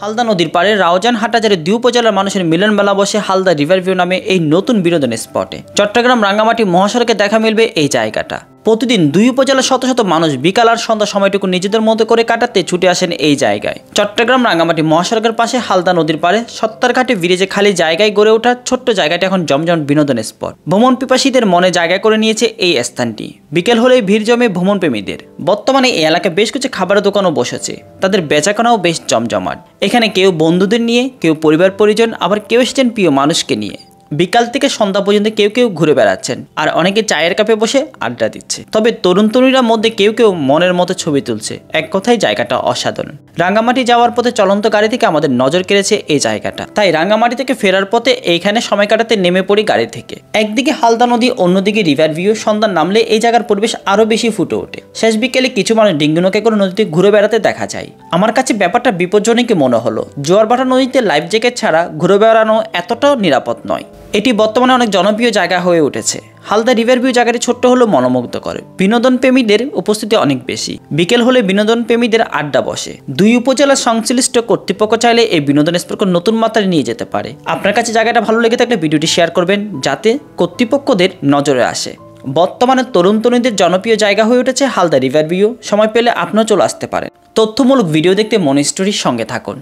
হালদা নদীর পাড়ে রাউজান হাটহাজারী ২ উপজেলার মানুষের মিলন মেলা বসে হালদা রিভারভিউ নামে এই নতুন বিনোদন স্পটে। চট্টগ্রাম রাঙ্গামাটি মহাসড়কে দেখা মিলবে এই জায়গাটা। প্রতিদিন ২ উপজেলার শত শত মানুষ বিকাল আর সন্ধ্যা সময়টুকু নিজেদের মতো করে কাটাতে ছুটে আসেন এই জায়গায়। চট্টগ্রাম রাঙ্গামাটি মহাসড়কের পাশে হালদা নদীর পাড়ে সত্তরঘাটে ব্রিজে খালি জায়গায় গড়ে ওঠা ছোট্ট জায়গাটা এখন জমজম বিনোদন স্পট। ভ্রমণ পিপাসীদের মনে জায়গা করে নিয়েছে এই স্থানটি। বিকেল হলেই ভিড় জমে ভ্রমণ প্রেমীদের। বর্তমানে এই এলাকায় বেশ কিছু খাবারের দোকানও বসেছে, তাদের বেচাকেনাও বেশ জমজমাট। এখানে কেউ বন্ধুদের নিয়ে, কেউ পরিবার পরিজন, আবার কেউ এসেছেন প্রিয় মানুষকে নিয়ে। বিকাল থেকে সন্ধ্যা পর্যন্ত কেউ কেউ ঘুরে বেড়াচ্ছেন, আর অনেকে চায়ের কাপে বসে আড্ডা দিচ্ছে। তবে তরুণ তরুণীরা মধ্যে কেউ কেউ মনের মতো ছবি তুলছে। এক কথায় জায়গাটা অসাধারণ। রাঙ্গামাটি যাওয়ার পথে চলন্ত গাড়ি থেকে আমাদের নজর কেড়েছে এই জায়গাটা, তাই রাঙ্গামাটি থেকে ফেরার পথে এইখানে সময় কাটাতে নেমে পড়ি গাড়ি থেকে। একদিকে হালদা নদী, অন্যদিকে রিভার ভিউ। সন্ধ্যা নামলে এই জায়গার পরিবেশ আরো বেশি ফুটে ওঠে। শেষ বিকেলে কিছু মানুষ ডিঙ্গি নৌকা করে নদীতে ঘুরে বেড়াতে দেখা যায়। আমার কাছে ব্যাপারটা বিপজ্জনকই মনে হলো। জোয়ার ভাটা নদীতে লাইফ জ্যাকেট ছাড়া ঘুরে বেড়ানো এতটাও নিরাপদ নয়। এটি বর্তমানে অনেক জনপ্রিয় জায়গা হয়ে উঠেছে। হালদা রিভার ভিউ জায়গাটি ছোট্ট হলেও মনোমুগ্ধ করে। বিনোদন প্রেমীদের উপস্থিতি অনেক বেশি। বিকেল হলে বিনোদন প্রেমীদের আড্ডা বসে। ২ উপজেলার সংশ্লিষ্ট কর্তৃপক্ষ চাইলে এই বিনোদন স্পটকে নতুন মাত্রায় নিয়ে যেতে পারে। আপনার কাছে জায়গাটা ভালো লেগে থাকলে ভিডিওটি শেয়ার করবেন, যাতে কর্তৃপক্ষদের নজরে আসে। বর্তমানে তরুণ তরুণীদের জনপ্রিয় জায়গা হয়ে উঠেছে হালদা রিভার ভিউ। সময় পেলে আপনিও চলে আসতে পারেন। তথ্যমূলক ভিডিও দেখতে মনি স্টোরির সঙ্গে থাকুন।